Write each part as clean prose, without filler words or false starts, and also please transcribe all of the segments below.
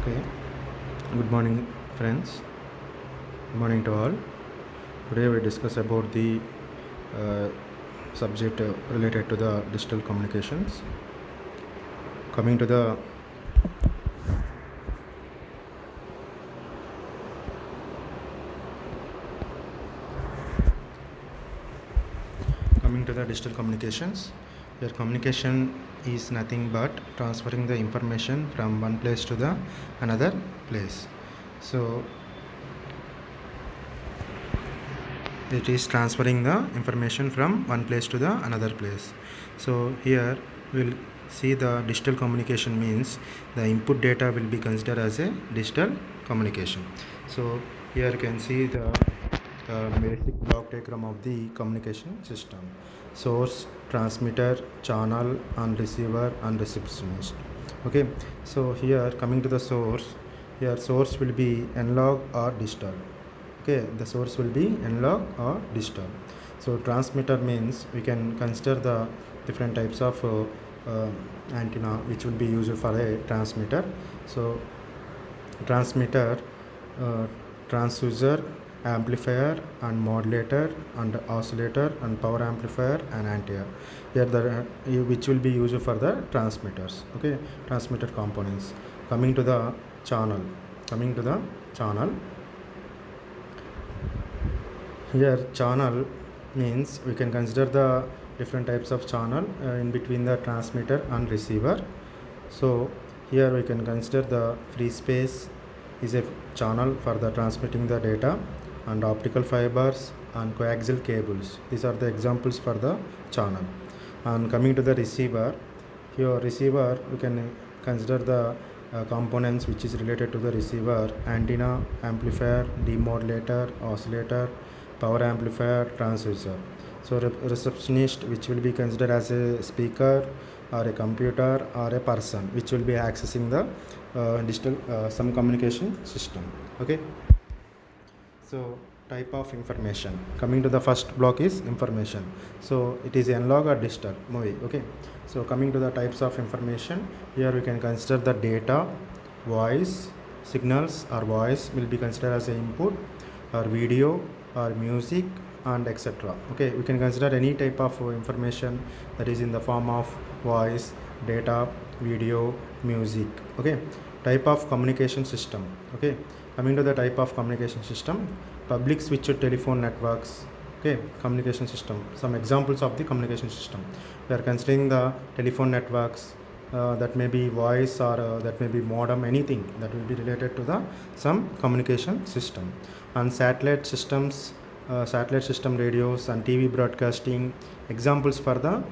Okay, good morning, friends. Good morning to all. Today we discuss about the uh, subject related to the digital communications. Coming to the digital communications, your communication is nothing but transferring the information from one place to the another place. So it is transferring the information from one place to the another place. So here we'll see the digital communication means the input data will be considered as a digital communication. So here you can see the basic block diagram of the communication system: source, transmitter, channel, and receiver and receptionist. Okay, so here coming to the source, here source will be analog or digital. Okay, the source will be analog or digital. So transmitter means we can consider the different types of antenna which will be used for a transmitter. So transmitter, transducer, amplifier and modulator and oscillator and power amplifier and antenna, here the which will be used for the transmitters. Okay, transmitter components. Coming to the channel, here channel means we can consider the different types of channel in between the transmitter and receiver. So here we can consider the free space is a channel for the transmitting the data, and optical fibers and coaxial cables. These are the examples for the channel. And coming to the receiver, here receiver we can consider the components which is related to the receiver: antenna, amplifier, demodulator, oscillator, power amplifier, transducer. So receptionist, which will be considered as a speaker or a computer or a person which will be accessing the digital some communication system. Okay, so type of information. Coming to the first block is information. So it is analog or digital movie. Okay, so coming to the types of information, here we can consider the data, voice, signals or voice will be considered as an input, or video or music and etc. Okay, we can consider any type of information that is in the form of voice, data, video, music. Okay, type of communication system. Okay, coming to the type of communication system, public switched telephone networks. Okay, communication system. Some examples of the communication system, we are considering the telephone networks, that may be voice or that may be modem, anything that will be related to the some communication system. And satellite systems, satellite system radios and TV broadcasting, examples for the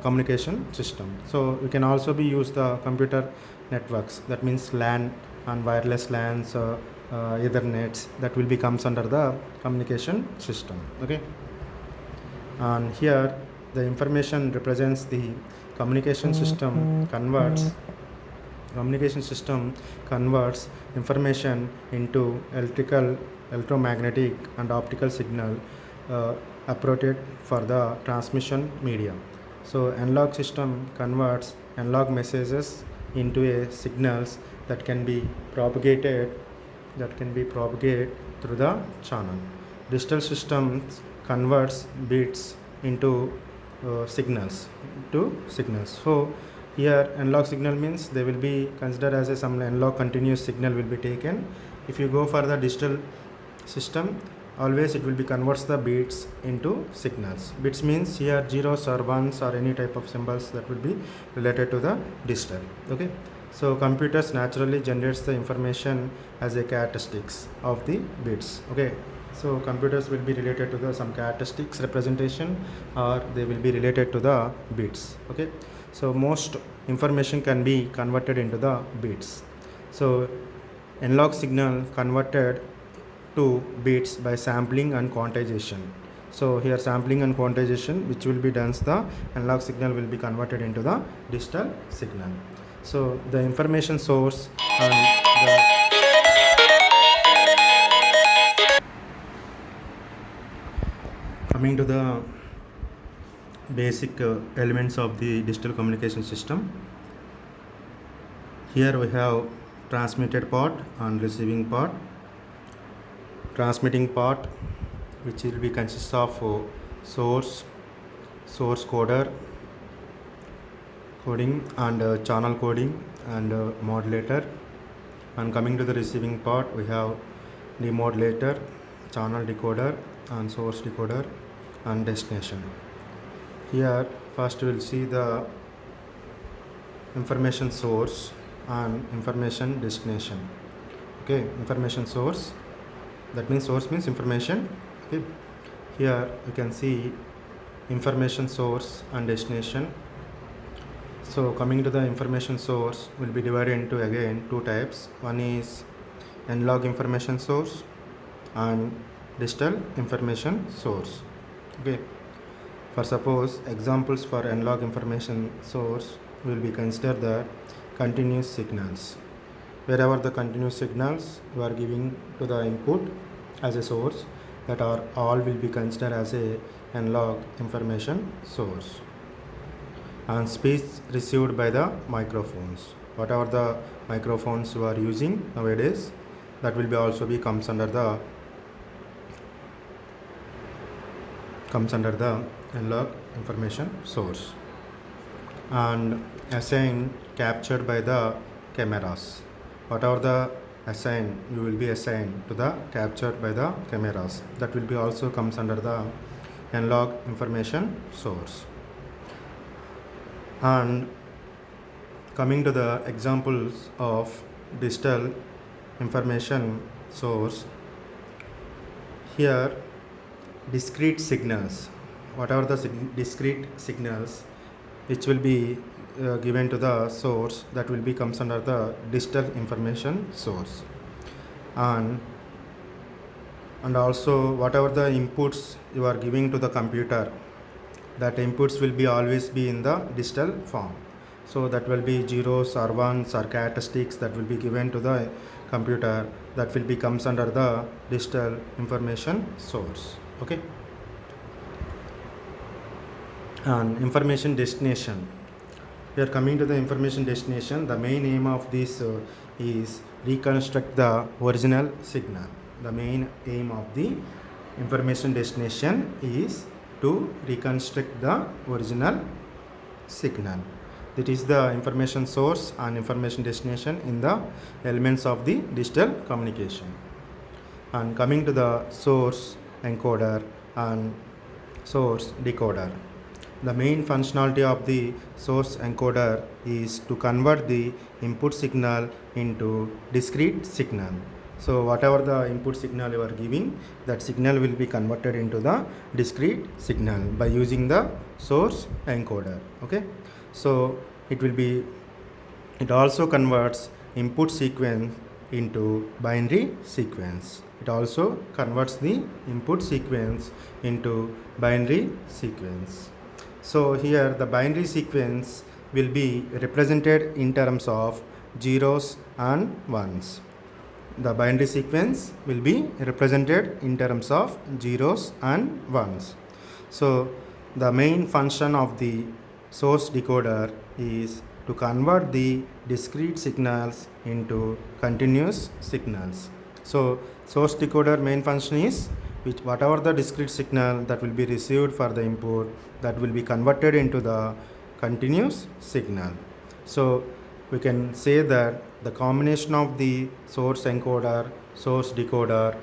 communication system. So you can also be used the computer networks, that means LAN and wireless LANs, Ethernets, that will be comes under the communication system. Okay, and here the information represents the communication system converts information into electrical, electromagnetic and optical signal appropriate for the transmission medium. So analog system converts analog messages into a signals that can be propagated through the channel. Digital systems converts bits into signals. So here analog signal means they will be considered as a some analog continuous signal will be taken. If you go for the digital system, always it will be converts the bits into signals. Bits means here zeros or ones or any type of symbols that will be related to the digital. Okay, so computers naturally generates the information as a characteristics of the bits. Okay, so computers will be related to the some characteristics representation, or they will be related to the bits. Okay, so most information can be converted into the bits. So analog signal converted to bits by sampling and quantization. So here sampling and quantization which will be done, the analog signal will be converted into the digital signal. So the information source and the coming to the basic elements of the digital communication system, here we have transmitted part and receiving part. Transmitting part, which will be consists of source coder coding and channel coding and modulator. And coming to the receiving part, we have demodulator, channel decoder and source decoder and destination. Here first we will see the information source and information destination. Okay, information source, that means source means information. Okay, here you can see information source and destination. So coming to the information source will be divided into again two types. One is n-log information source and digital information source. Okay, for suppose examples for n-log information source will be consider the continuous signals. Wherever the continuous signals you are giving to the input as a source, that are all will be considered as a n-log information source. And speech received by the microphones, whatever the microphones you are using nowadays, that will be also be comes under the n-log information source. And assign captured by the cameras, whatever the assign you will be assigned to the captured by the cameras, that will be also comes under the n-log information source. And coming to the examples of digital information source, here discrete signals, whatever the discrete signals which will be given to the source, that will be comes under the digital information source. And also whatever the inputs you are giving to the computer, that inputs will be always be in the digital form. So that will be zeros or ones or characteristics that will be given to the computer, that will be comes under the digital information source. Okay, and information destination. Here coming to the information destination, the main aim of this is reconstruct the original signal. The main aim of the information destination is to reconstruct the original signal. That is the information source and information destination in the elements of the digital communication. And coming to the source encoder and source decoder, the main functionality of the source encoder is to convert the input signal into discrete signal. So whatever the input signal you are giving, that signal will be converted into the discrete signal by using the source encoder. Okay, so it also converts input sequence into binary sequence. It also converts the input sequence into binary sequence. So here the binary sequence will be represented in terms of zeros and ones. The binary sequence will be represented in terms of zeros and ones. So the main function of the source decoder is to convert the discrete signals into continuous signals. So source decoder main function is whatever the discrete signal that will be received for the input, that will be converted into the continuous signal. So we can say that the combination of the source encoder, source decoder,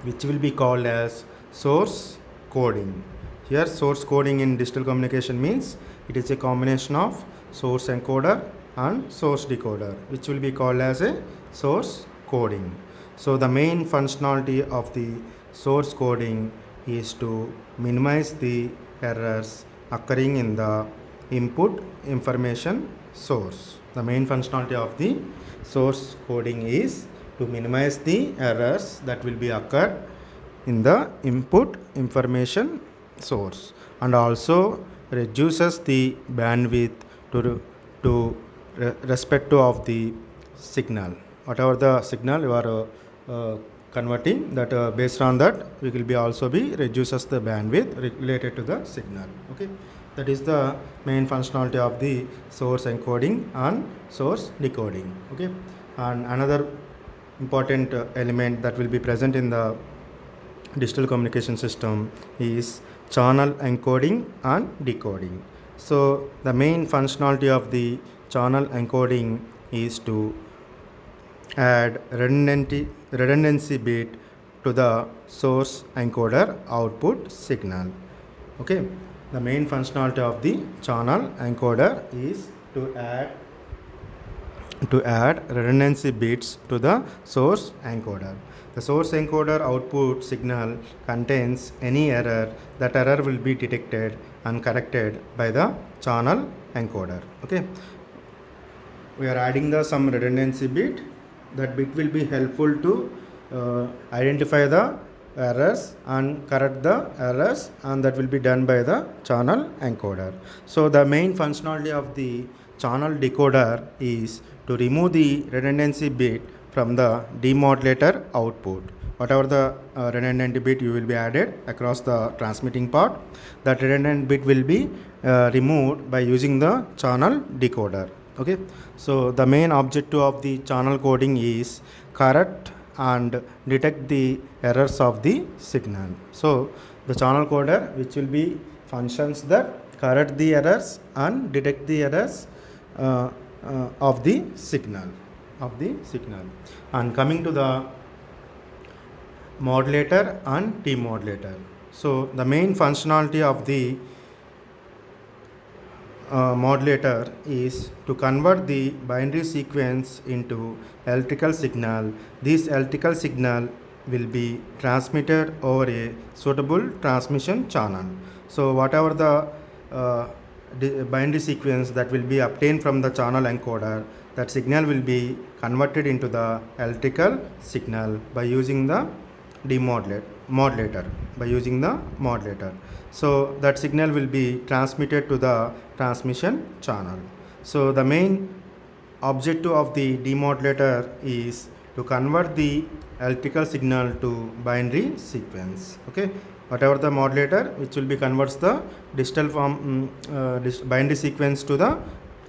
which will be called as source coding. Here source coding in digital communication means it is a combination of source encoder and source decoder, which will be called as a source coding. So the main functionality of the source coding is to minimize the errors occurring in the input information source. The main functionality of the source coding is to minimize the errors that will be occurred in the input information source, and also reduces the bandwidth to respect of the signal. Whatever the signal you are converting, that based on that we will be also be reduces the bandwidth related to the signal. Okay, that is the main functionality of the source encoding and source decoding. Okay, And another important element that will be present in the digital communication system is channel encoding and decoding. So the main functionality of the channel encoding is to add redundancy bit to the source encoder output signal. Okay, the main functionality of the channel encoder is to add redundancy bits to the source encoder. The source encoder output signal contains any error. That error will be detected and corrected by the channel encoder. Okay, we are adding the some redundancy bit. That bit will be helpful to identify the errors and correct the errors, and that will be done by the channel encoder. So the main functionality of the channel decoder is to remove the redundancy bit from the demodulator output. Whatever the redundant bit you will be added across the transmitting part, that redundant bit will be removed by using the channel decoder. Okay, so the main objective of the channel coding is correct and detect the errors of the signal. So the channel coder which will be functions that correct the errors and detect the errors of the signal. And coming to the modulator and demodulator. So the main functionality of the modulator is to convert the binary sequence into electrical signal. This electrical signal will be transmitted over a suitable transmission channel. So whatever the binary sequence that will be obtained from the channel encoder, that signal will be converted into the electrical signal by using the modulator. So that signal will be transmitted to the transmission channel. So the main objective of the demodulator is to convert the electrical signal to binary sequence. Okay, whatever the modulator which will be converts the digital form binary sequence to the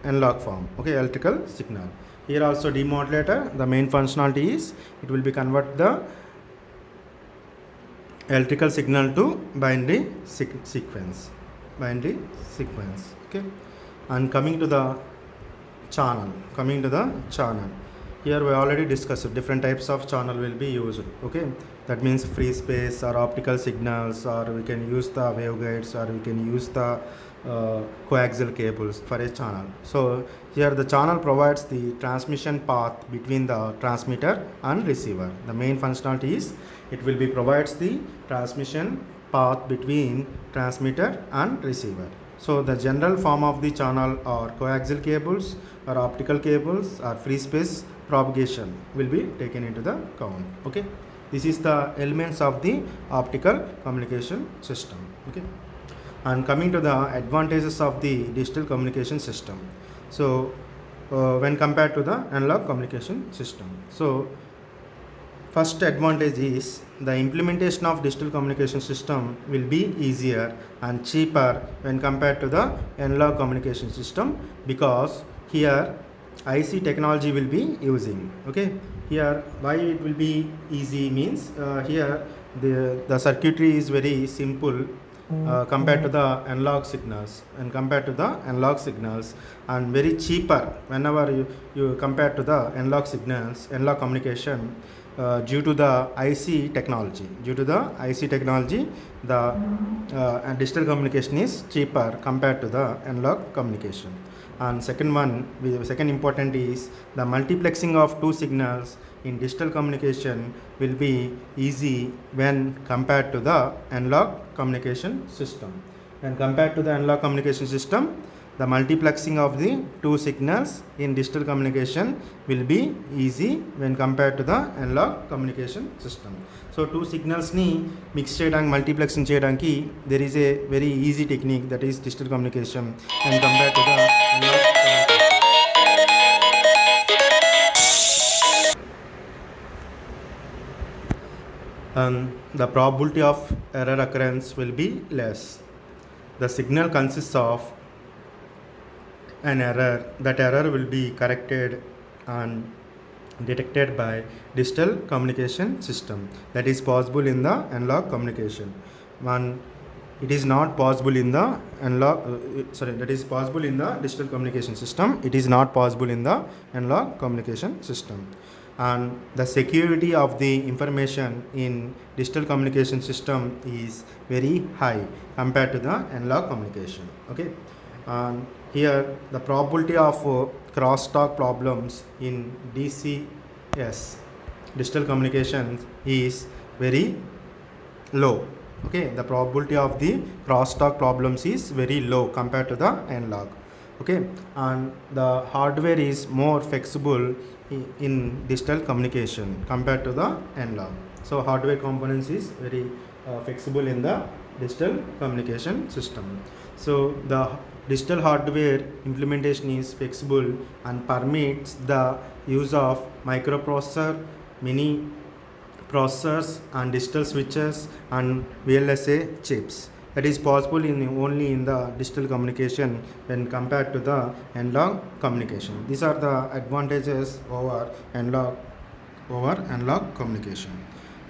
analog form. Okay, electrical signal. Here also demodulator, the main functionality is it will be convert the electrical signal to binary sequence. Okay, and coming to the channel. Here we already discussed different types of channel will be used. Okay, that means free space or optical signals, or we can use the waveguides, or we can use the coaxial cables for a channel. So here the channel provides the transmission path between the transmitter and receiver. The main functionality is it will be provides the transmission path between transmitter and receiver. So the general form of the channel are coaxial cables or optical cables or free space propagation will be taken into the count. Okay, this is the elements of the optical communication system. Okay, and coming to the advantages of the digital communication system. So when compared to the analog communication system, so first advantage is the implementation of digital communication system will be easier and cheaper when compared to the analog communication system, because here IC technology will be using. Okay, here why it will be easy means here the circuitry is very simple compared to the analog signals, and very cheaper whenever you compare to the analog communication. Due to the IC technology, the digital communication is cheaper compared to the analog communication. And second important is the multiplexing of two signals in digital communication will be easy when compared to the analog communication system. The multiplexing of the two signals in digital communication will be easy when compared to the analog communication system. So two signals ni mix cheyadaniki, multiplexing cheyadaniki, there is a very easy technique, that is digital communication, when compared to the analog communication. The probability of error occurrence will be less. The signal consists of an error. That error will be corrected and detected by digital communication system. That is possible in the analog communication. One, it is not possible in the that is possible in the digital communication system. It is not possible in the analog communication system. And the security of the information in digital communication system is very high compared to the analog communication. Okay, and here the probability of crosstalk problems in DCS, digital communications, is very low. Okay, the probability of the crosstalk problems is very low compared to the analog. Okay, and the hardware is more flexible in digital communication compared to the analog. So hardware components is very flexible in the digital communication system. So the digital hardware implementation is flexible and permits the use of microprocessor, mini processors and digital switches and VLSA chips. That is possible only in the digital communication when compared to the analog communication. These are the advantages over analog communication.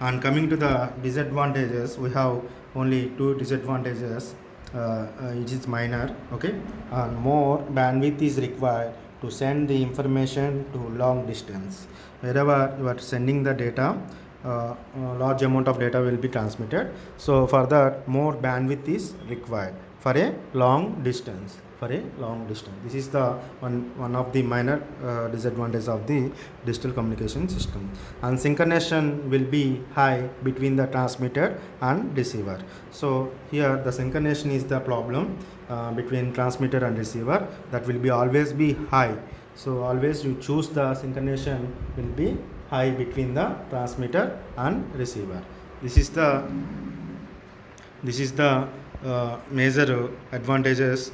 And coming to the disadvantages, we have only two disadvantages. It is minor. Okay, and more bandwidth is required to send the information to long distance. Wherever you are sending the data, large amount of data will be transmitted. So for that, more bandwidth is required for a long distance. This is the one of the minor disadvantages of the digital communication system. And synchronization will be high between the transmitter and receiver. So here the synchronization is the problem between transmitter and receiver. That will be always be high. So always you choose the synchronization will be high between the transmitter and receiver. This is the major advantages